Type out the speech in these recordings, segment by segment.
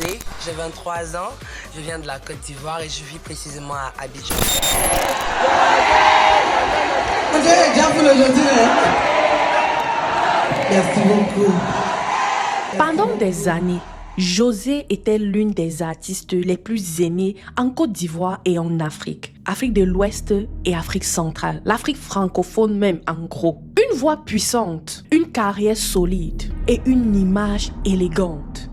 José, j'ai 23 ans, je viens de la Côte d'Ivoire et je vis précisément à Abidjan. Ok, bien pour aujourd'hui. Merci beaucoup. Pendant des années, José était l'une des artistes les plus aimées en Côte d'Ivoire et en Afrique. Afrique de l'Ouest et Afrique centrale. L'Afrique francophone même en gros. Une voix puissante, une carrière solide et une image élégante.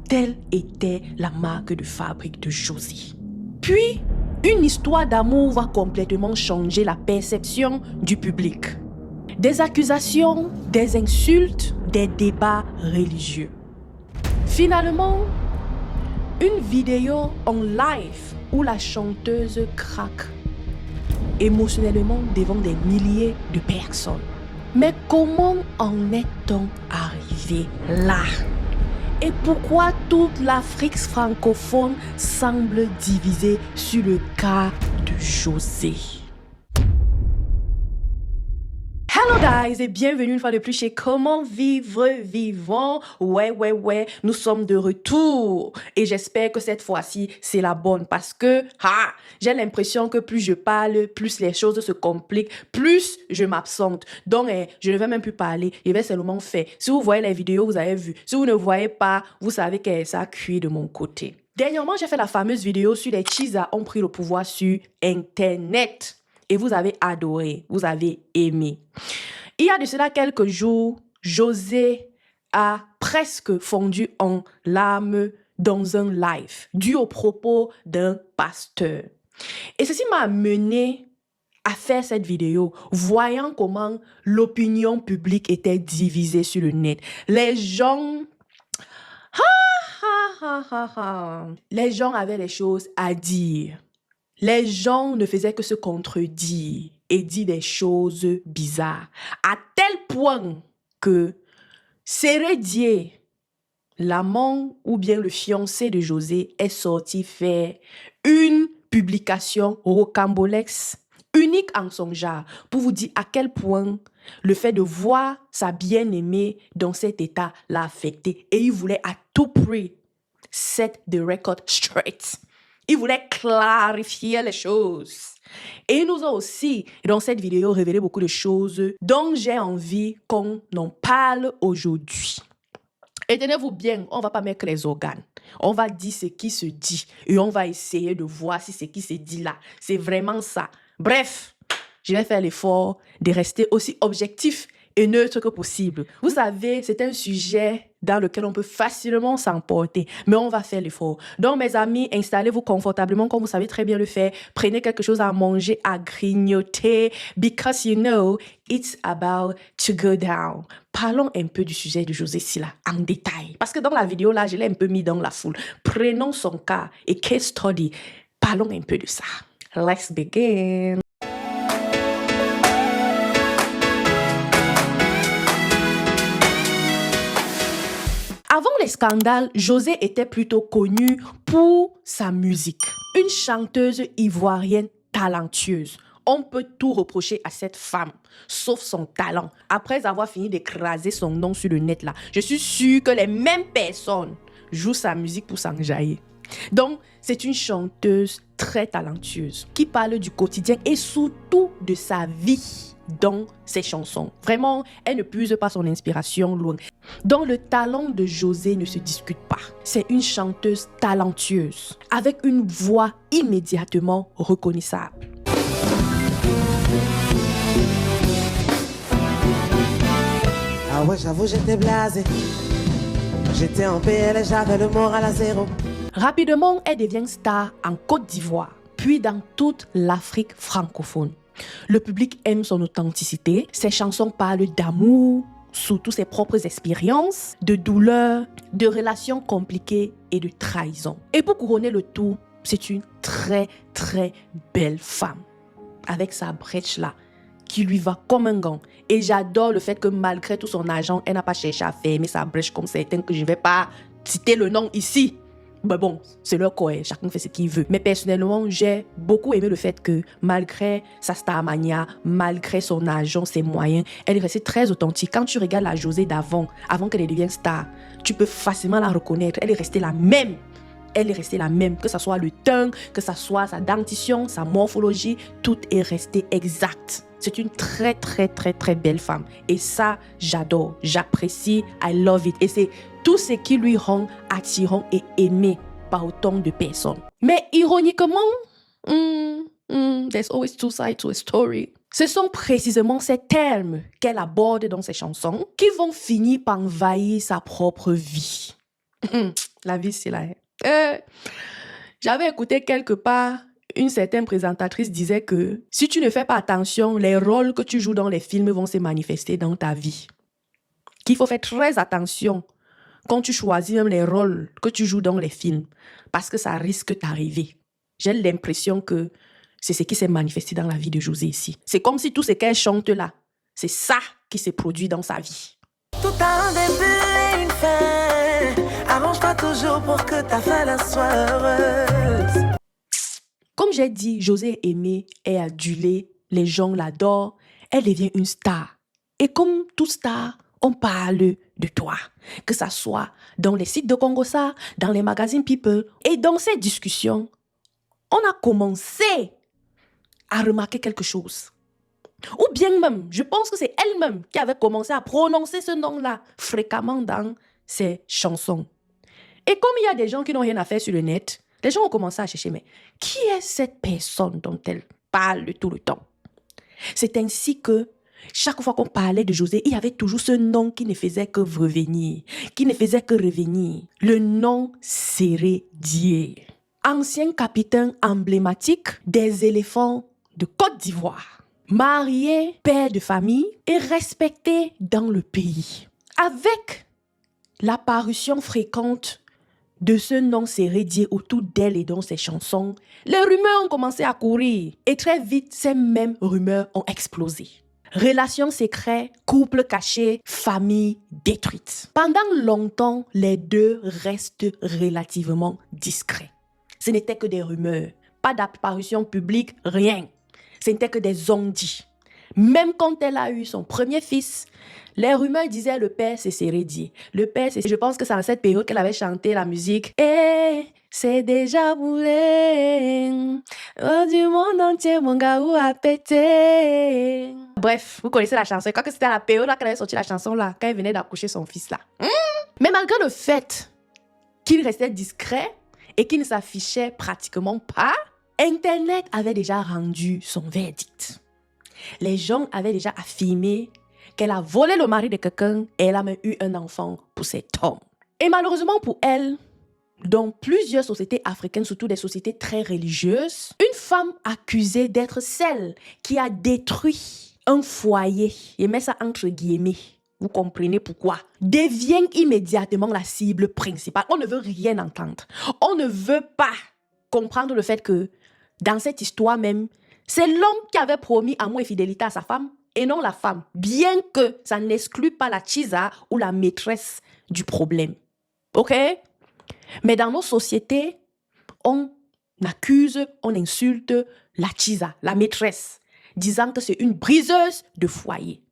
Telle était la marque de fabrique de José. Puis, une histoire d'amour va complètement changer la perception du public. Des accusations, des insultes, des débats religieux. Finalement, une vidéo en live où la chanteuse craque émotionnellement devant des milliers de personnes. Mais comment en est-on arrivé là? Et pourquoi toute l'Afrique francophone semble divisée sur le cas de José? Hello guys et bienvenue une fois de plus chez Comment Vivre Vivant. Ouais, nous sommes de retour et j'espère que cette fois-ci c'est la bonne parce que j'ai l'impression que plus je parle, plus les choses se compliquent, plus je m'absente. Donc je ne vais même plus parler, je vais seulement faire. Si vous voyez les vidéos, vous avez vu. Si vous ne voyez pas, vous savez que ça cuit de mon côté. Dernièrement, j'ai fait la fameuse vidéo sur les Chisa ont pris le pouvoir sur Internet. Et vous avez adoré, vous avez aimé. Il y a de cela quelques jours, José a presque fondu en larmes dans un live, dû aux propos d'un pasteur. Et ceci m'a amené à faire cette vidéo, voyant comment l'opinion publique était divisée sur le net. Les gens... Les gens avaient des choses à dire. Les gens ne faisaient que se contredire et dire des choses bizarres. À tel point que Sérédier, l'amant ou bien le fiancé de José, est sorti faire une publication rocambolesque, unique en son genre, pour vous dire à quel point le fait de voir sa bien-aimée dans cet état l'a affecté. Et il voulait à tout prix set the record straight. Il voulait clarifier les choses. Et il nous a aussi, dans cette vidéo, révélé beaucoup de choses dont j'ai envie qu'on en parle aujourd'hui. Et tenez-vous bien, on ne va pas mettre les organes. On va dire ce qui se dit. Et on va essayer de voir si ce qui se dit là, c'est vraiment ça. Bref, je vais faire l'effort de rester aussi objectif et neutre que possible. Vous savez, c'est un sujet dans lequel on peut facilement s'emporter, mais on va faire l'effort. Donc, mes amis, installez-vous confortablement comme vous savez très bien le faire. Prenez quelque chose à manger, à grignoter, because you know, it's about to go down. Parlons un peu du sujet de José Sila en détail. Parce que dans la vidéo, là, je l'ai un peu mis dans la foule. Prenons son cas et case study. Parlons un peu de ça. Let's begin. Avant les scandales, José était plutôt connue pour sa musique. Une chanteuse ivoirienne talentueuse. On peut tout reprocher à cette femme, sauf son talent. Après avoir fini d'écraser son nom sur le net là, je suis sûre que les mêmes personnes jouent sa musique pour s'enjailler. Donc, c'est une chanteuse très talentueuse qui parle du quotidien et surtout de sa vie dans ses chansons. Vraiment, elle ne puise pas son inspiration loin. Donc, le talent de José ne se discute pas. C'est une chanteuse talentueuse avec une voix immédiatement reconnaissable. Ah ouais, j'avoue, j'étais blasé. J'étais en PL et j'avais le moral à zéro. Rapidement, elle devient star en Côte d'Ivoire, puis dans toute l'Afrique francophone. Le public aime son authenticité. Ses chansons parlent d'amour, surtout ses propres expériences, de douleur, de relations compliquées et de trahison. Et pour couronner le tout, c'est une très belle femme. Avec sa brèche là, qui lui va comme un gant. Et j'adore le fait que malgré tout son argent, elle n'a pas cherché à fermer sa brèche comme certains que je ne vais pas citer le nom ici. Ben bon, c'est leur corps, chacun fait ce qu'il veut. Mais personnellement, j'ai beaucoup aimé le fait que malgré sa starmania, malgré son argent, ses moyens, elle est restée très authentique. Quand tu regardes la Josée d'avant, avant qu'elle devienne star, tu peux facilement la reconnaître. Elle est restée la même. Elle est restée la même, que ce soit le teint, que ce soit sa dentition, sa morphologie, tout est resté exact. C'est une très, très, très, très belle femme. Et ça, j'adore, j'apprécie, I love it. Et c'est tout ce qui lui rend attirant et aimé par autant de personnes. Mais ironiquement, there's always two sides to a story. Ce sont précisément ces termes qu'elle aborde dans ses chansons qui vont finir par envahir sa propre vie. La vie, c'est là. J'avais écouté quelque part une certaine présentatrice disait que si tu ne fais pas attention, les rôles que tu joues dans les films vont se manifester dans ta vie. Qu'il faut faire très attention quand tu choisis même les rôles que tu joues dans les films parce que ça risque d'arriver. J'ai l'impression que c'est ce qui s'est manifesté dans la vie de Josée ici. C'est comme si tout ce qu'elle chante là, c'est ça qui s'est produit dans sa vie. Tout a un début et une fin. Arrange-toi toujours pour que ta fin soit heureuse. Comme j'ai dit, Josée est aimée, est adulée, les gens l'adorent, elle devient une star. Et comme toute star, on parle de toi. Que ça soit dans les sites de Congossa, dans les magazines People. Et dans ces discussions, on a commencé à remarquer quelque chose. Ou bien même, je pense que c'est elle-même qui avait commencé à prononcer ce nom-là fréquemment dans ses chansons. Et comme il y a des gens qui n'ont rien à faire sur le net, les gens ont commencé à chercher, mais qui est cette personne dont elle parle tout le temps? C'est ainsi que chaque fois qu'on parlait de Josée, il y avait toujours ce nom qui ne faisait que revenir, Le nom Séré-Dié, ancien capitaine emblématique des éléphants de Côte d'Ivoire. Marié, père de famille et respecté dans le pays. Avec l'apparition fréquente de ce nom Séré-Dié autour d'elle et dans ses chansons, les rumeurs ont commencé à courir et très vite, ces mêmes rumeurs ont explosé. Relations secrètes, couple caché, famille détruite. Pendant longtemps, les deux restent relativement discrets. Ce n'était que des rumeurs, pas d'apparition publique, rien. Ce n'était que des on-dit. Même quand elle a eu son premier fils, les rumeurs disaient le père c'est Séré-Dié. Le père c'est... Je pense que c'est à cette période qu'elle avait chanté la musique. Et c'est déjà boulé. Oh, du monde entier, mon gars, où a pété. Bref, vous connaissez la chanson. Je crois que c'était à la période qu'elle avait sorti la chanson là, quand elle venait d'accoucher son fils là. Mais malgré le fait qu'il restait discret et qu'il ne s'affichait pratiquement pas, Internet avait déjà rendu son verdict. Les gens avaient déjà affirmé qu'elle a volé le mari de quelqu'un et elle a même eu un enfant pour cet homme. Et malheureusement pour elle, dans plusieurs sociétés africaines, surtout des sociétés très religieuses, une femme accusée d'être celle qui a détruit un foyer, et met ça entre guillemets, vous comprenez pourquoi, devient immédiatement la cible principale. On ne veut rien entendre. On ne veut pas comprendre le fait que dans cette histoire même, c'est l'homme qui avait promis amour et fidélité à sa femme et non la femme, bien que ça n'exclut pas la tchisa ou la maîtresse du problème. Ok? Mais dans nos sociétés, on accuse, on insulte la tchisa, la maîtresse, disant que c'est une briseuse de foyer.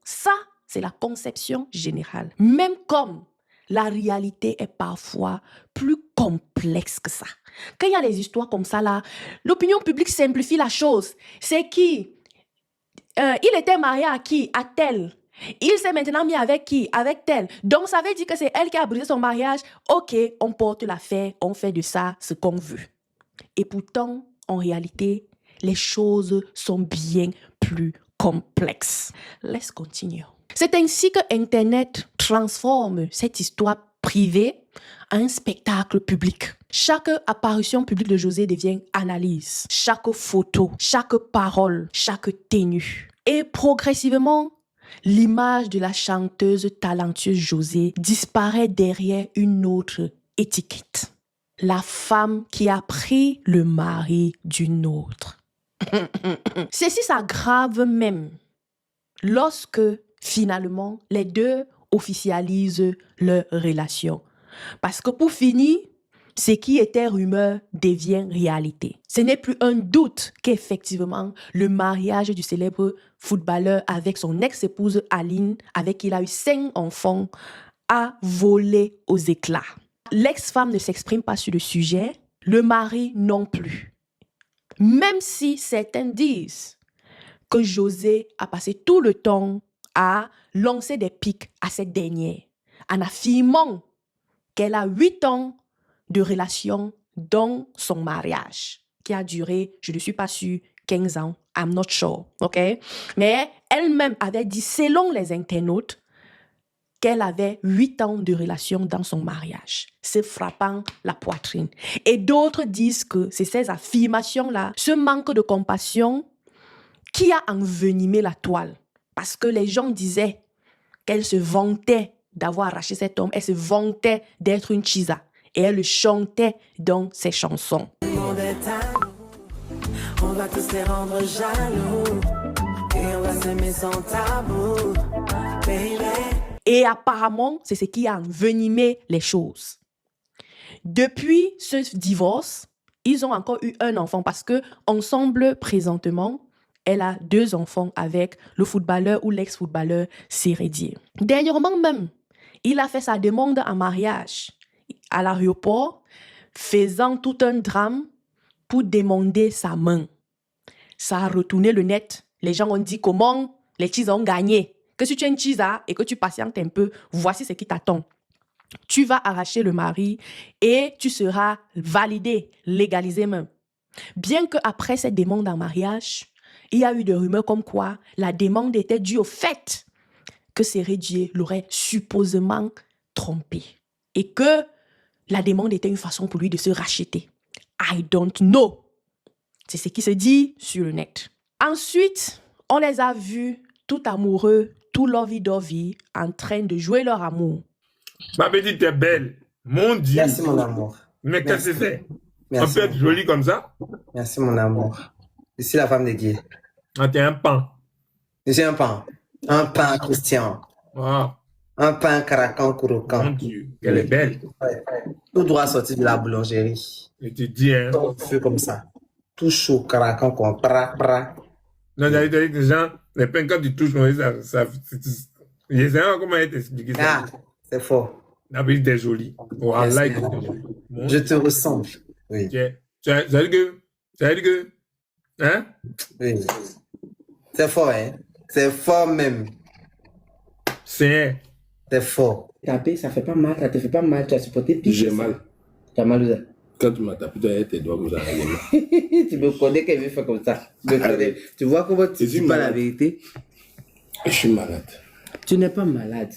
Ça, c'est la conception générale. Même comme la réalité est parfois plus complexe que ça. Quand il y a des histoires comme ça, là, l'opinion publique simplifie la chose. C'est qui? Il était marié à qui? À tel. Il s'est maintenant mis avec qui? Avec tel. Donc, ça veut dire que c'est elle qui a brisé son mariage. Ok, on porte l'affaire, on fait de ça ce qu'on veut. Et pourtant, en réalité, les choses sont bien plus complexes. Let's continue. C'est ainsi que Internet transforme cette histoire privée en un spectacle public. Chaque apparition publique de Josée devient analyse. Chaque photo, chaque parole, chaque tenue. Et progressivement, l'image de la chanteuse talentueuse Josée disparaît derrière une autre étiquette. La femme qui a pris le mari d'une autre. Ceci s'aggrave même lorsque finalement les deux officialisent leur relation. Parce que pour finir, Ce qui était rumeur devient réalité. Ce n'est plus un doute qu'effectivement, le mariage du célèbre footballeur avec son ex-épouse Aline, avec qui il a eu 5 enfants, a volé aux éclats. L'ex-femme ne s'exprime pas sur le sujet, le mari non plus. Même si certains disent que José a passé tout le temps à lancer des pics à cette dernière, en affirmant qu'elle a 8 ans de relation dans son mariage, qui a duré, je ne suis pas sûre, 15 ans, I'm not sure, ok? Mais elle-même avait dit, selon les internautes, qu'elle avait 8 ans de relation dans son mariage, se frappant la poitrine. Et d'autres disent que c'est ces affirmations-là, ce manque de compassion qui a envenimé la toile. Parce que les gens disaient qu'elle se vantait d'avoir arraché cet homme, elle se vantait d'être une chisa. Et elle le chantait dans ses chansons. On va tous les rendre jaloux et on va s'aimer sans tabou, baby. Et apparemment, c'est ce qui a envenimé les choses. Depuis ce divorce, ils ont encore eu un enfant parce que ensemble, présentement, elle a 2 enfants avec le footballeur ou l'ex-footballeur Sérédier. Dernièrement même, il a fait sa demande en mariage à l'aéroport, faisant tout un drame pour demander sa main. Ça a retourné le net. Les gens ont dit comment les Chisa ont gagné. Que si tu es une Chisa et que tu patientes un peu, voici ce qui t'attend. Tu vas arracher le mari et tu seras validé, légalisé même. Bien qu'après cette demande en mariage, il y a eu des rumeurs comme quoi la demande était due au fait que Sérédier l'aurait supposément trompé et que la demande était une façon pour lui de se racheter. I don't know. C'est ce qui se dit sur le net. Ensuite, on les a vus tout amoureux, tout lovey-dovey, en train de jouer leur amour. Ma petite est belle. Mon Dieu. Merci mon amour. Mais qu'est-ce que c'est? On Merci, peut être jolie comme ça? Merci mon amour. Je suis la femme de Dieu. Ah, t'es un pan. J'ai un pain. Un pain Christian. Ah, Un pain caracan mon couroucan. Dieu. Elle est belle. Ouais. Tout droit sorti de la boulangerie. Je te dis, hein. Tout au feu comme ça. Tout chaud, caracan, quoi. Bra, bra. Non, j'allais te dire que les gens, les pains, quand tu touches, ça, je sais pas comment t'expliquer ça. Ah, c'est fort. La petite t'es jolie. Oh, I Merci, like mon amour. it. Mon Je te ressemble. Oui. Dieu. Ça veut dire que, hein? Oui. C'est fort, hein? C'est fort même. C'est, C'est fort. Taper, ça fait pas mal, ça te fait pas mal, tu as supporté pire. J'ai mal. Tu as mal où ça? Quand tu m'as tapé, tu as tes doigts comme ça. Tu me connais qu'elle veut faire comme ça. Tu me connais. Tu vois comment tu dis pas la vérité? Je suis malade. Tu n'es pas malade.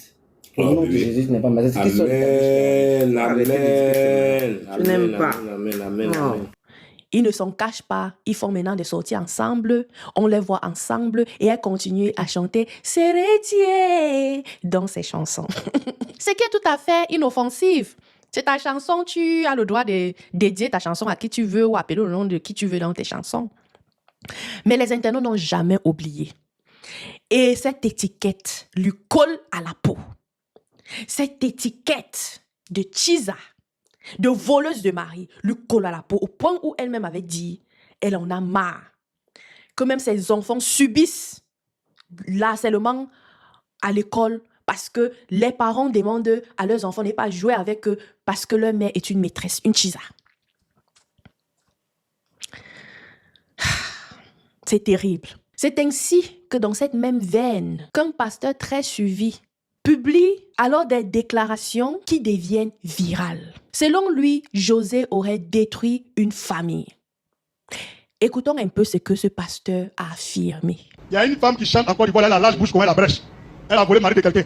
Au Oh, nom de oui. Jésus, tu n'es pas malade. C'est qui Amen, Arrêtez amen. Je n'aime pas. Amen, amen, Non. amen. Ils ne s'en cachent pas. Ils font maintenant des sorties ensemble. On les voit ensemble et elles continuent à chanter Sérédier dans ses chansons. Ce qui est tout à fait inoffensif. C'est ta chanson, tu as le droit de dédier ta chanson à qui tu veux ou appeler le nom de qui tu veux dans tes chansons. Mais les internautes n'ont jamais oublié. Et cette étiquette lui colle à la peau. Cette étiquette de Chisa, de voleuse de mari, lui colle à la peau au point où elle-même avait dit, elle en a marre. Que même ses enfants subissent l'harcèlement à l'école parce que les parents demandent à leurs enfants de ne pas jouer avec eux parce que leur mère est une maîtresse, une Chisa. C'est terrible. C'est ainsi que dans cette même veine, qu'un pasteur très suivi publie alors des déclarations qui deviennent virales. Selon lui, José aurait détruit une famille. Écoutons un peu ce que ce pasteur a affirmé. Il y a une femme qui chante en Côte d'Ivoire, elle a la large bouche comme elle a brèche. Elle a volé le mari de quelqu'un.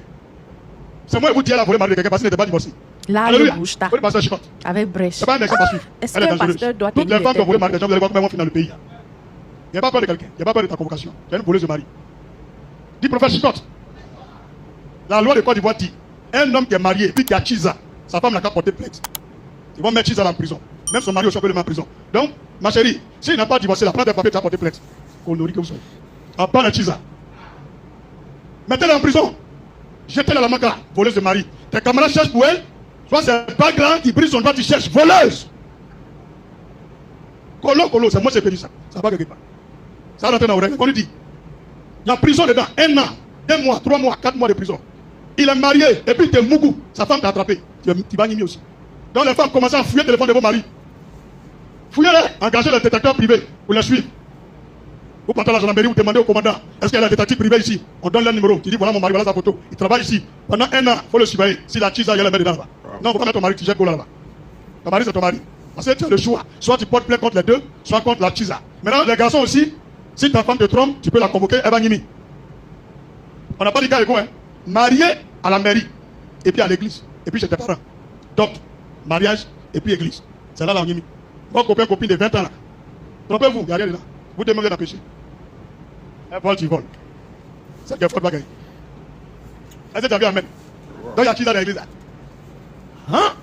C'est moi qui vous dis, elle a volé le mari de quelqu'un parce qu'elle n'était pas divorcée. Là, Alléluia. le bouge ta, Vous le pasteur chante. avec brèche. C'est pas un exemple à suivre. Est-ce Elle est qu'un dangereuse. pasteur doit Toutes tenir les femmes qui ont volé le mari de des quelqu'un, vous allez voir comment elles vont finir dans le pays. Il n'y a pas peur de quelqu'un. Il n'y a pas peur de ta convocation. Tu es une voleuse de mari. Dis prophète Chicotte. La loi de Côte d'Ivoire dit, un homme qui est marié, puis qui a Chisa, sa femme n'a qu'à porter plainte. Ils vont mettre Chisa en prison. Même son mari aussi peut le mettre en prison. Donc, ma chérie, s'il n'a pas divorcé, la prends tes papiers, tu as porté plainte. Connerie que vous soyez. En parle de Chisa. Mettez-la en prison. Jetez-la à la maca, voleuse de mari. Tes camarades cherchent pour elle, Soit c'est pas grand qui brise son doigt, tu cherches voleuse. Colo, c'est moi qui ai dit ça. Ça va quelque part. Ça rentre dans l'oreille. On lui dit, il y a prison dedans, 1 an, 2 mois, 3 mois, 4 mois de prison. Il est marié, et puis tu es mougou. Sa femme t'a attrapé. Tu vas nimer aussi. Donc les femmes commencent à fouiller le téléphone de vos maris. Fouillez-les, engagez le détecteur privé pour les suivre. Vous partez à la gendarmerie, vous demandez au commandant, est-ce qu'il y a un détective privé ici? On donne le numéro. Tu dis, voilà mon mari, voilà sa photo. Il travaille ici. Pendant 1 an, il faut le surveiller. Si la chisa, il y a la main dedans là-bas. Non, il ne faut pas mettre ton mari, tu jettes là-bas. Ton mari, c'est ton mari. Parce que tu as le choix. Soit tu portes plainte contre les deux, soit contre la chisa. Maintenant, les garçons aussi, si ta femme te trompe, tu peux la convoquer, elle va nimi. On n'a pas dit qu'à l'égo, hein. Marié à la mairie, et puis à l'église, et puis chez tes parents. Donc, mariage, et puis église. C'est là la nimi. Vos copains, copines de 20 ans là. Trompez-vous, il n'y a rien dedans. Vous demandez d'empêcher. Un vol, tu voles. C'est qu'il faut pas gagner. Est-ce que tu as vu amen? Donc il y a qui dans l'église? Hein?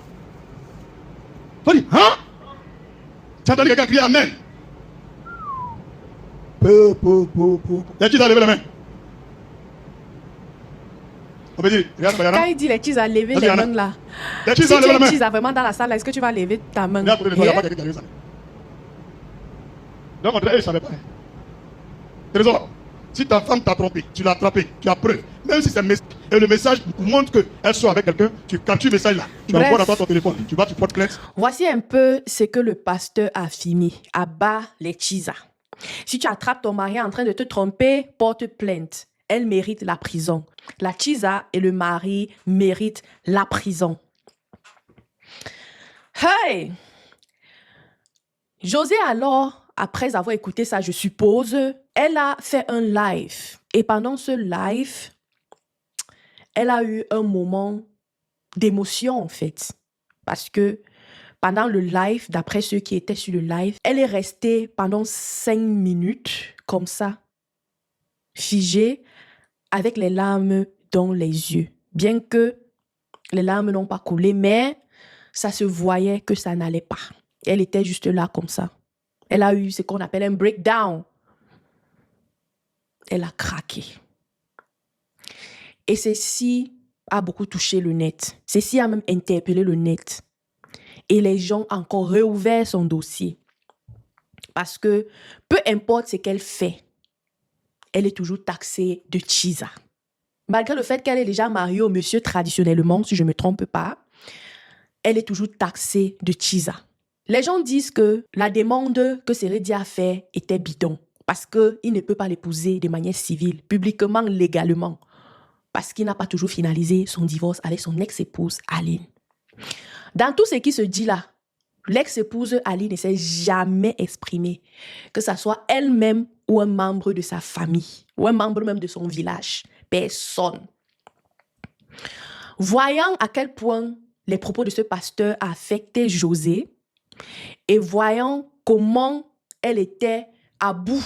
Faut dire, hein? Tu as entendu quelqu'un crier amen? Il y a qui dans lever la main? On peut dire, regarde, Quand il dit les cheese à lever les mains là, les si cheese tu à lever la es main. cheese vraiment dans la salle, est-ce que tu vas lever ta main? Regarde, il n'y a pas quelqu'un qui a levé ça. Donc, on dirait, il ne savait pas. Trésor, si ta femme t'a trompé, tu l'as attrapé, tu as preuve, même si c'est et le message montre qu'elle soit avec quelqu'un, tu captures le message là, tu envoies dans ton téléphone, tu vas, tu portes plainte. Voici un peu ce que le pasteur a fini à bas les cheesa. Si tu attrapes ton mari en train de te tromper, porte plainte. Elle mérite la prison. La cheesa et le mari méritent la prison. Hey! José alors, après avoir écouté ça, je suppose, elle a fait un live. Et pendant ce live, elle a eu un moment d'émotion en fait. Parce que pendant le live, d'après ceux qui étaient sur le live, elle est restée pendant 5 minutes comme ça, figée, avec les larmes dans les yeux. Bien que les larmes n'ont pas coulé, mais ça se voyait que ça n'allait pas. Elle était juste là comme ça. Elle a eu ce qu'on appelle un breakdown. Elle a craqué. Et ceci a beaucoup touché le net. Ceci a même interpellé le net. Et les gens ont encore réouvert son dossier. Parce que peu importe ce qu'elle fait, elle est toujours taxée de cheesa. Malgré le fait qu'elle est déjà mariée au monsieur traditionnellement, si je ne me trompe pas, elle est toujours taxée de cheesa. Les gens disent que la demande que Seredi a faite était bidon. Parce qu'il ne peut pas l'épouser de manière civile, publiquement, légalement. Parce qu'il n'a pas toujours finalisé son divorce avec son ex-épouse Aline. Dans tout ce qui se dit là, l'ex-épouse Aline ne s'est jamais exprimée, que ce soit elle-même ou un membre de sa famille, ou un membre même de son village. Personne. Voyant à quel point les propos de ce pasteur affectaient José, et voyant comment elle était à bout,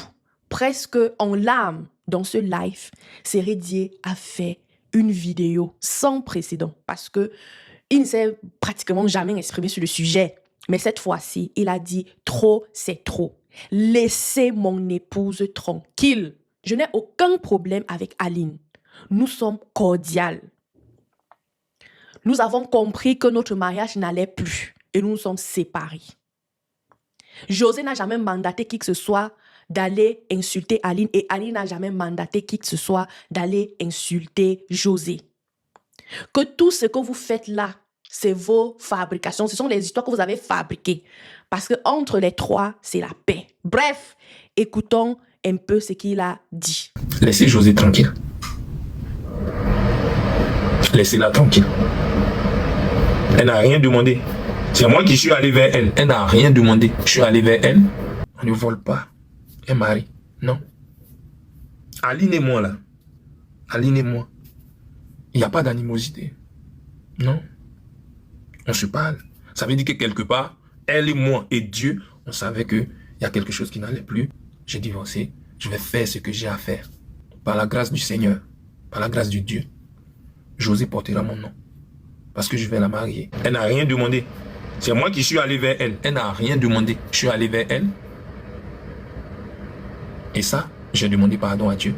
presque en larmes dans ce live, Seredi a fait une vidéo sans précédent parce que il ne s'est pratiquement jamais exprimé sur le sujet. Mais cette fois-ci, il a dit « Trop, c'est trop. Laissez mon épouse tranquille. Je n'ai aucun problème avec Aline. Nous sommes cordiales. Nous avons compris que notre mariage n'allait plus et nous nous sommes séparés. José n'a jamais mandaté qui que ce soit d'aller insulter Aline et Aline n'a jamais mandaté qui que ce soit d'aller insulter José. Que tout ce que vous faites là, c'est vos fabrications, ce sont les histoires que vous avez fabriquées. Parce que entre les trois, c'est la paix. Bref, écoutons un peu ce qu'il a dit. Laissez José tranquille. Laissez-la tranquille. Elle n'a rien demandé. C'est moi qui suis allé vers elle. Elle n'a rien demandé. Je suis allé vers elle. On ne vole pas un mari. Non. Aline et moi là. Aline et moi. Il n'y a pas d'animosité. Non. On se parle. Ça veut dire que quelque part, elle et moi et Dieu, on savait qu'il y a quelque chose qui n'allait plus. J'ai divorcé. Je vais faire ce que j'ai à faire. Par la grâce du Seigneur. Par la grâce du Dieu. José portera mon nom. Parce que je vais la marier. Elle n'a rien demandé. C'est moi qui suis allé vers elle. Elle n'a rien demandé. Je suis allé vers elle. Et ça, j'ai demandé pardon à Dieu.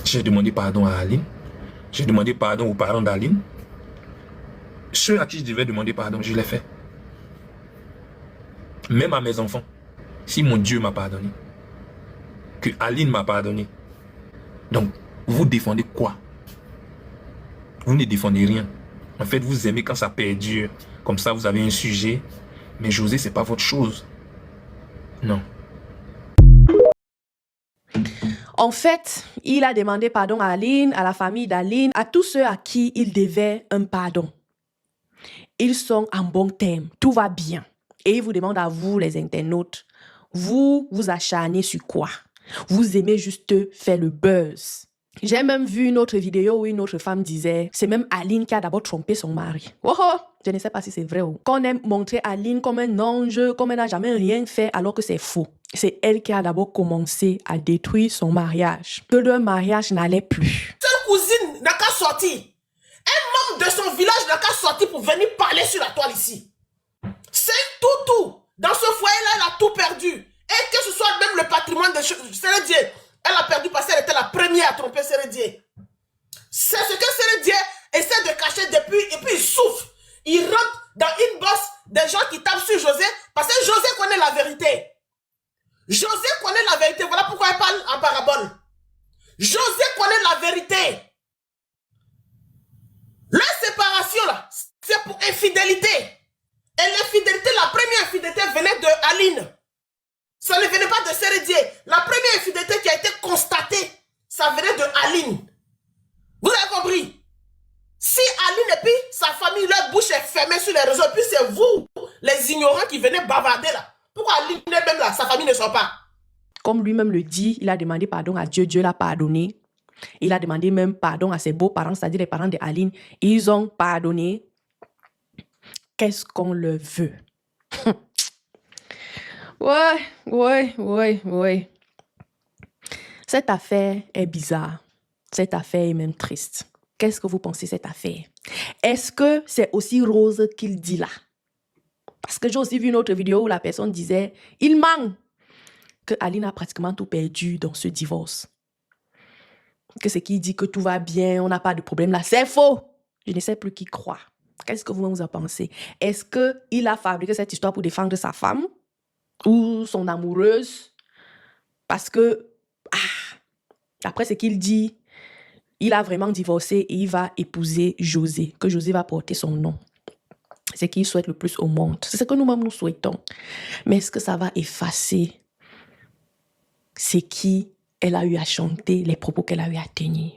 J'ai demandé pardon à Aline. J'ai demandé pardon aux parents d'Aline. ceux à qui je devais demander pardon, je l'ai fait. Même à mes enfants. Si mon Dieu m'a pardonné, que Aline m'a pardonné. Donc, vous défendez quoi? Vous ne défendez rien. En fait, vous aimez quand ça perdure. Comme ça, vous avez un sujet. Mais José, c'est pas votre chose. Non. En fait, il a demandé pardon à Aline, à la famille d'Aline, à tous ceux à qui il devait un pardon. Ils sont en bon terme. Tout va bien. Et il vous demande à vous, les internautes, vous vous acharnez sur quoi? Vous aimez juste faire le buzz. J'ai même vu une autre vidéo où une autre femme disait, c'est même Aline qui a d'abord trompé son mari. Oh oh, je ne sais pas si c'est vrai. Qu'on aime montrer Aline comme un ange, comme elle n'a jamais rien fait alors que c'est faux. C'est elle qui a d'abord commencé à détruire son mariage. Que leur mariage n'allait plus. Cette cousine n'a qu'à sortir. Un membre de son village n'a qu'à sortir pour venir parler sur la toile ici. C'est tout. Dans ce foyer-là, elle a tout perdu. Et que ce soit même le patrimoine de Sérédié, elle a perdu parce qu'elle était la première à tromper Sérédié. C'est ce que Sérédié essaie de cacher depuis, et puis il souffre. Il rentre dans une bosse des gens qui tapent sur José, parce que José connaît la vérité. José connaît la vérité, voilà pourquoi elle parle en parabole. José connaît la vérité. La séparation là, c'est pour infidélité. Et l'infidélité, la première infidélité venait de Aline. Ça ne venait pas de Sérédié. La première infidélité qui a été constatée, ça venait de Aline. Vous avez compris? Si Aline et puis sa famille, leur bouche est fermée sur les réseaux, puis c'est vous, les ignorants qui venez bavarder là. Pourquoi Aline même là, sa famille ne sort pas? Comme lui-même le dit, il a demandé pardon à Dieu, Dieu l'a pardonné. Il a demandé même pardon à ses beaux-parents, c'est-à-dire les parents d'Aline. Ils ont pardonné. Qu'est-ce qu'on le veut? Ouais. Cette affaire est bizarre. Cette affaire est même triste. Qu'est-ce que vous pensez de cette affaire? Est-ce que c'est aussi rose qu'il dit là? Parce que j'ai aussi vu une autre vidéo où la personne disait, il ment, que Aline a pratiquement tout perdu dans ce divorce. Que c'est qu'il dit que tout va bien, on n'a pas de problème là. C'est faux. Je ne sais plus qui croire. Qu'est-ce que vous en pensez? Est-ce qu'il a fabriqué cette histoire pour défendre sa femme ou son amoureuse? Parce que, après ce qu'il dit, il a vraiment divorcé et il va épouser José, que José va porter son nom. C'est ce qu'il souhaite le plus au monde. C'est ce que nous-mêmes nous souhaitons. Mais est-ce que ça va effacer ce qu'elle a eu à chanter, les propos qu'elle a eu à tenir?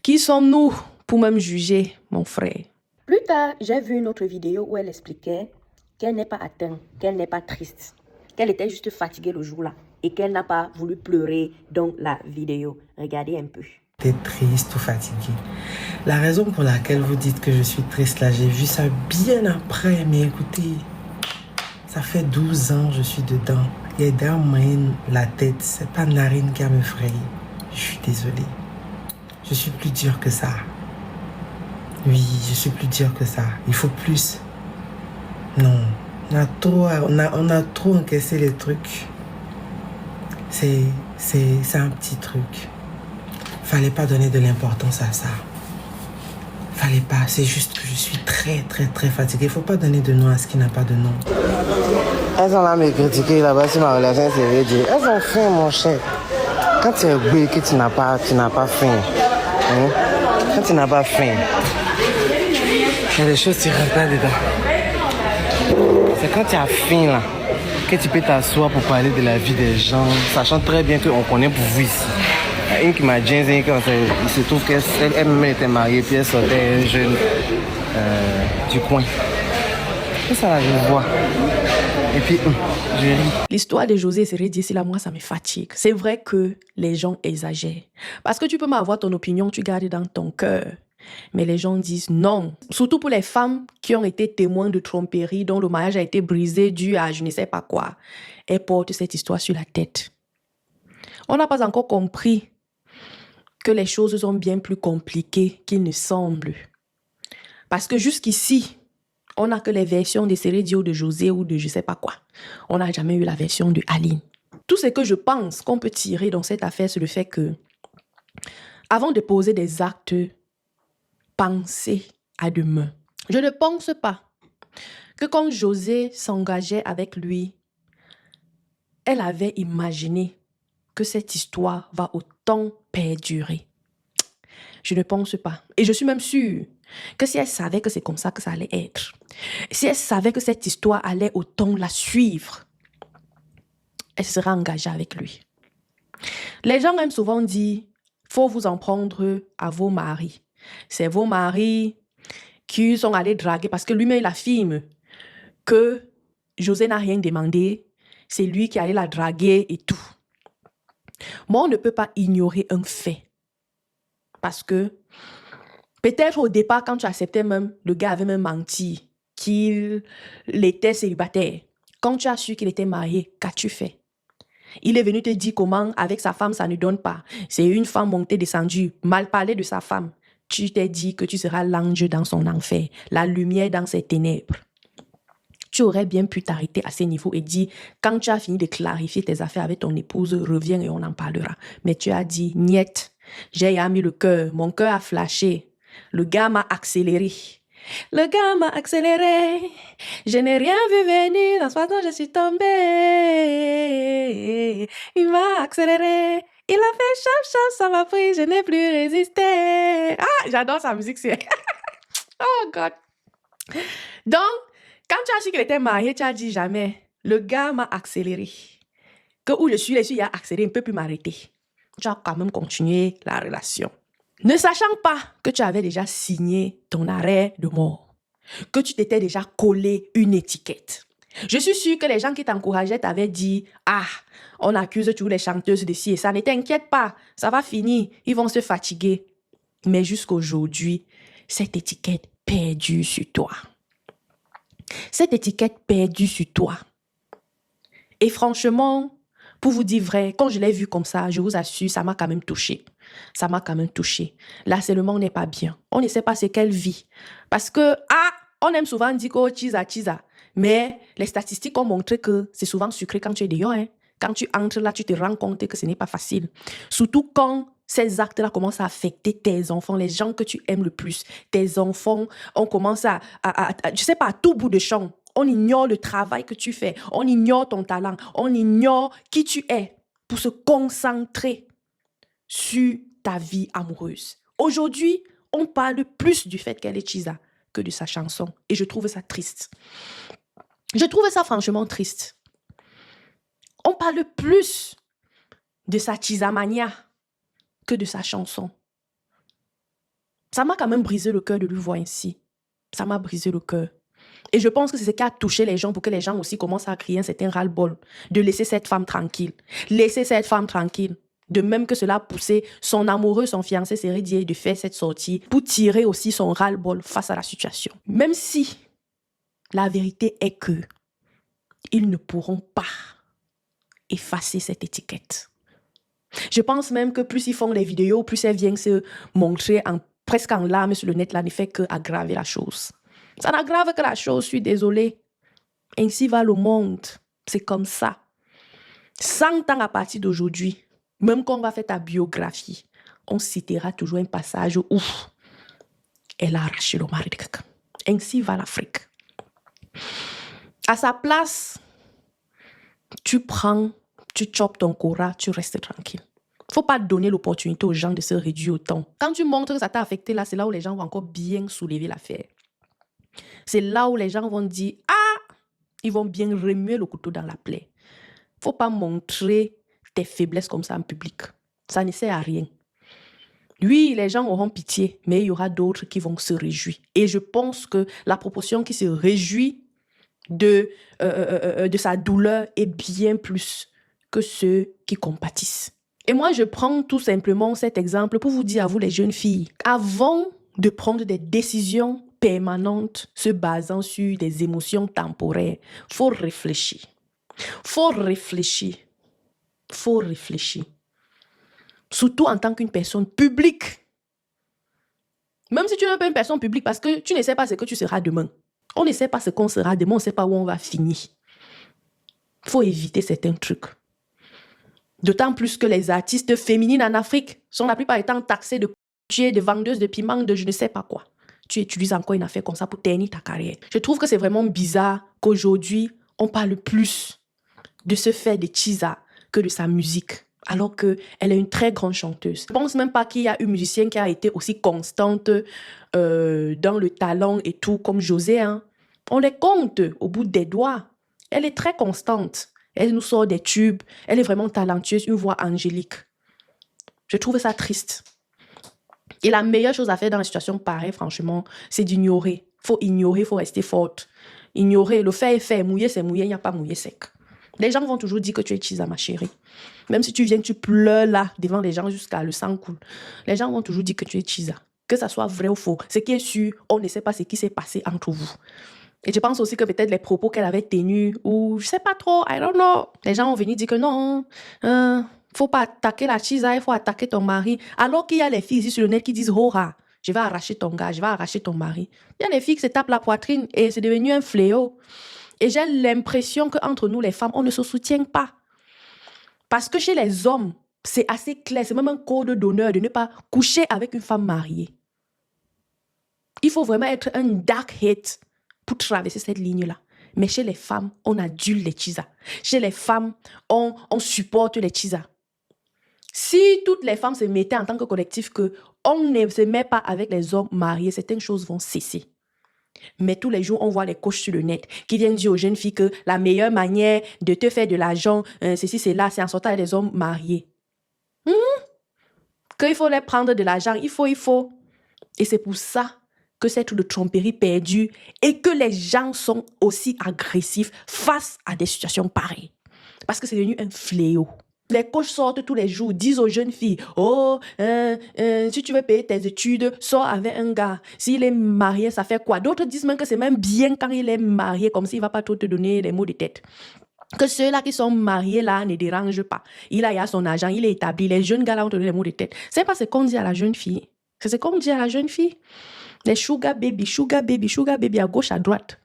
Qui sommes-nous pour même juger, mon frère? Plus tard, j'ai vu une autre vidéo où elle expliquait qu'elle n'est pas atteinte, qu'elle n'est pas triste, qu'elle était juste fatiguée le jour-là et qu'elle n'a pas voulu pleurer dans la vidéo. Regardez un peu. T'es triste ou fatiguée. La raison pour laquelle vous dites que je suis triste, là, j'ai vu ça bien après, mais écoutez, ça fait 12 ans que je suis dedans. Il y a derrière moi la tête, c'est pas narine qui a me frayer. Je suis désolée. Je suis plus dur que ça. Oui, je suis plus dur que ça. Il faut plus. Non, on a trop encaissé les trucs. C'est un petit truc. Fallait pas donner de l'importance à ça. Fallait pas. C'est juste que je suis très fatiguée. Faut pas donner de nom à ce qui n'a pas de nom. Elles sont là me critiquer là-bas sur ma relation, c'est vrai dire. Elles ont faim, mon cher. Quand tu es oublié que tu n'as pas faim. Hein? Quand tu n'as pas faim. Il y a des choses qui ne rentrent pas dedans. C'est quand tu as faim là que tu peux t'asseoir pour parler de la vie des gens, sachant très bien qu'on connaît pour vous ici. Il y a une qui m'a dit, il se trouve qu'elle-même était mariée, puis elle sortait un jeune du coin. C'est ça, je vois. Et puis, je ris. L'histoire de José Sérédié, là, moi, ça me fatigue. C'est vrai que les gens exagèrent. Parce que tu peux m'avoir ton opinion, tu gardes dans ton cœur. Mais les gens disent non. Surtout pour les femmes qui ont été témoins de tromperie, dont le mariage a été brisé dû à je ne sais pas quoi. Elles portent cette histoire sur la tête. On n'a pas encore compris que les choses sont bien plus compliquées qu'il ne semble. Parce que jusqu'ici, on n'a que les versions de Sérédié ou de José ou de je ne sais pas quoi. On n'a jamais eu la version de Aline. Tout ce que je pense qu'on peut tirer dans cette affaire, c'est le fait que, avant de poser des actes, pensez à demain. Je ne pense pas que quand José s'engageait avec lui, elle avait imaginé que cette histoire va autant perdurer. Je ne pense pas. Et je suis même sûre que si elle savait que c'est comme ça que ça allait être, si elle savait que cette histoire allait autant la suivre, elle serait engagée avec lui. Les gens aiment souvent dire, faut vous en prendre à vos maris. C'est vos maris qui sont allés draguer, parce que lui-même il affirme que José n'a rien demandé, c'est lui qui allait la draguer et tout. Moi, on ne peut pas ignorer un fait. Parce que peut-être au départ, quand tu acceptais même, le gars avait même menti, qu'il était célibataire. Quand tu as su qu'il était marié, qu'as-tu fait? Il est venu te dire comment, avec sa femme, ça ne donne pas. C'est une femme montée, descendue, mal parler de sa femme. Tu t'es dit que tu seras l'ange dans son enfer, la lumière dans ses ténèbres. Tu aurais bien pu t'arrêter à ce niveau et dire, quand tu as fini de clarifier tes affaires avec ton épouse, reviens et on en parlera. Mais tu as dit, niet, j'ai mis le cœur, mon cœur a flashé. Le gars m'a accéléré. Le gars m'a accéléré. Je n'ai rien vu venir, dans ce matin je suis tombée. Il m'a accéléré. Il a fait chap chap, ça m'a pris, je n'ai plus résisté. Ah, j'adore sa musique, c'est... Oh God. Donc, quand tu as su qu'il était marié, tu as dit jamais, le gars m'a accéléré. Que où je suis, il a accéléré, il ne peut plus m'arrêter. Tu as quand même continué la relation. Ne sachant pas que tu avais déjà signé ton arrêt de mort, que tu t'étais déjà collé une étiquette. Je suis sûre que les gens qui t'encourageaient t'avaient dit, ah, on accuse toujours les chanteuses de ci et ça, ne t'inquiète pas, ça va finir, ils vont se fatiguer. Mais jusqu'aujourd'hui, cette étiquette perdue sur toi. Cette étiquette perdue sur toi. Et franchement, pour vous dire vrai, quand je l'ai vu comme ça, je vous assure, ça m'a quand même touché. Ça m'a quand même touché. L'harcèlement n'est pas bien. On ne sait pas ce qu'elle vit. Parce que, on aime souvent dire que chisa. Mais les statistiques ont montré que c'est souvent sucré quand tu es dehors. Hein. Quand tu entres là, tu te rends compte que ce n'est pas facile. Surtout quand ces actes-là commencent à affecter tes enfants, les gens que tu aimes le plus. Tes enfants, on commence à je sais pas, à tout bout de champ. On ignore le travail que tu fais. On ignore ton talent. On ignore qui tu es pour se concentrer sur ta vie amoureuse. Aujourd'hui, on parle plus du fait qu'elle est chisa que de sa chanson. Et je trouve ça triste. Je trouve ça franchement triste. On parle plus de sa chisamania que de sa chanson. Ça m'a quand même brisé le cœur de lui voir ainsi. Ça m'a brisé le cœur. Et je pense que c'est ce qui a touché les gens pour que les gens aussi commencent à crier un certain ras-le-bol de laisser cette femme tranquille. Laisser cette femme tranquille. De même que cela a poussé son amoureux, son fiancé Seridier de faire cette sortie pour tirer aussi son ras-le-bol face à la situation. Même si la vérité est que ils ne pourront pas effacer cette étiquette. Je pense même que plus ils font les vidéos, plus elles viennent se montrer presque en larmes sur le net, là ne fait qu'aggraver la chose. Ça n'aggrave que la chose, je suis désolée. Ainsi va le monde. C'est comme ça. 100 ans à partir d'aujourd'hui, même quand on va faire ta biographie, on citera toujours un passage où elle a arraché le mari de quelqu'un. Ainsi va l'Afrique. À sa place, tu prends, tu chopes ton cora, tu restes tranquille. Il ne faut pas donner l'opportunité aux gens de se réduire autant. Quand tu montres que ça t'a affecté, là, c'est là où les gens vont encore bien soulever l'affaire. C'est là où les gens vont dire, ils vont bien remuer le couteau dans la plaie. Il ne faut pas montrer tes faiblesses comme ça en public. Ça ne sert à rien. Oui, les gens auront pitié, mais il y aura d'autres qui vont se réjouir. Et je pense que la proportion qui se réjouit de sa douleur est bien plus que ceux qui compatissent. Et moi, je prends tout simplement cet exemple pour vous dire à vous, les jeunes filles, avant de prendre des décisions permanentes se basant sur des émotions temporaires, il faut réfléchir. Faut réfléchir. Surtout en tant qu'une personne publique. Même si tu n'es pas une personne publique, parce que tu ne sais pas ce que tu seras demain. On ne sait pas ce qu'on sera demain, on ne sait pas où on va finir. Il faut éviter certains trucs. D'autant plus que les artistes féminines en Afrique sont la plupart du temps taxées de vendeuses de piments, de je ne sais pas quoi. tu utilises encore une affaire comme ça pour ternir ta carrière. Je trouve que c'est vraiment bizarre qu'aujourd'hui, on parle plus de ce fait de Chiza que de sa musique, alors qu'elle est une très grande chanteuse. Je ne pense même pas qu'il y a une musicienne qui a été aussi constante dans le talent et tout, comme José. Hein. On les compte au bout des doigts. Elle est très constante. Elle nous sort des tubes. Elle est vraiment talentueuse, une voix angélique. Je trouve ça triste. Et la meilleure chose à faire dans une situation pareille, franchement, c'est d'ignorer. Il faut ignorer, il faut rester forte. Ignorer, le fait est fait. Mouiller, c'est mouiller, il n'y a pas mouiller sec. Les gens vont toujours dire que tu es Chiza, ma chérie. Même si tu viens, tu pleures là, devant les gens jusqu'à le sang coule. Les gens vont toujours dire que tu es Chiza. Que ça soit vrai ou faux. Ce qui est sûr, on ne sait pas ce qui s'est passé entre vous. Et je pense aussi que peut-être les propos qu'elle avait tenus, ou je ne sais pas trop, I don't know. Les gens vont venir dire que non, faut pas attaquer la Chiza, il faut attaquer ton mari. Alors qu'il y a les filles ici sur le net qui disent, oh, je vais arracher ton gars, je vais arracher ton mari. Il y a les filles qui se tapent la poitrine et c'est devenu un fléau. Et j'ai l'impression qu'entre nous, les femmes, on ne se soutient pas. Parce que chez les hommes, c'est assez clair, c'est même un code d'honneur de ne pas coucher avec une femme mariée. Il faut vraiment être un dark hate pour traverser cette ligne-là. Mais chez les femmes, on adulte les Chiza. Chez les femmes, on supporte les Chiza. Si toutes les femmes se mettaient en tant que collectif que on ne se met pas avec les hommes mariés, certaines choses vont cesser. Mais tous les jours, on voit les coachs sur le net qui viennent dire aux jeunes filles que la meilleure manière de te faire de l'argent, ceci, c'est là, c'est en sortant avec les hommes mariés. Qu'il faut les prendre de l'argent, il faut. Et c'est pour ça que c'est tout de tromperie perdue et que les gens sont aussi agressifs face à des situations pareilles. Parce que c'est devenu un fléau. Les coachs sortent tous les jours, disent aux jeunes filles, oh, si tu veux payer tes études, sors avec un gars. S'il est marié, ça fait quoi? D'autres disent même que c'est même bien quand il est marié, comme s'il ne va pas trop te donner les mots de tête. Que ceux-là qui sont mariés là ne dérangent pas. Il a son argent, il est établi. Les jeunes gars là vont te donner les mots de tête. C'est pas ce qu'on dit à la jeune fille. C'est ce qu'on dit à la jeune fille. Les sugar baby à gauche, à droite.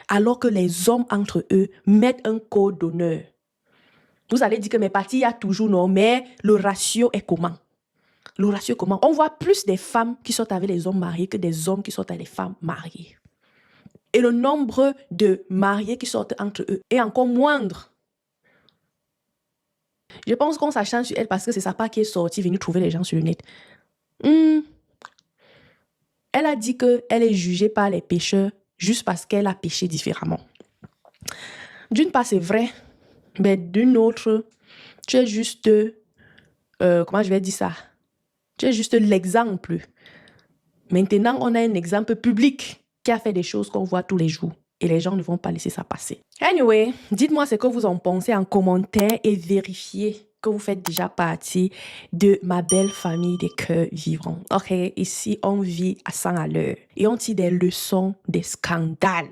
Alors que les hommes entre eux mettent un code d'honneur. Vous allez dire que mes partis, il y a toujours non, mais le ratio est comment? Le ratio est comment? On voit plus des femmes qui sortent avec les hommes mariés que des hommes qui sortent avec les femmes mariées. Et le nombre de mariés qui sortent entre eux est encore moindre. Je pense qu'on s'acharne sur elle parce que c'est sa part qui est sortie, venue trouver les gens sur le net. Elle a dit qu'elle est jugée par les pécheurs juste parce qu'elle a péché différemment. D'une part, c'est vrai. Mais d'une autre, tu es juste, comment je vais dire ça? Tu es juste l'exemple. Maintenant, on a un exemple public qui a fait des choses qu'on voit tous les jours. Et les gens ne vont pas laisser ça passer. Anyway, dites-moi ce que vous en pensez en commentaire et vérifiez que vous faites déjà partie de ma belle famille des cœurs vivants. Ok, ici, on vit à 100 à l'heure. Et on tire des leçons, des scandales.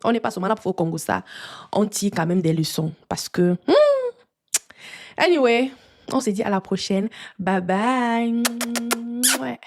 On n'est pas seulement là pour au Congo, ça. On tire quand même des leçons. Parce que... Anyway, on se dit à la prochaine. Bye bye. Ouais.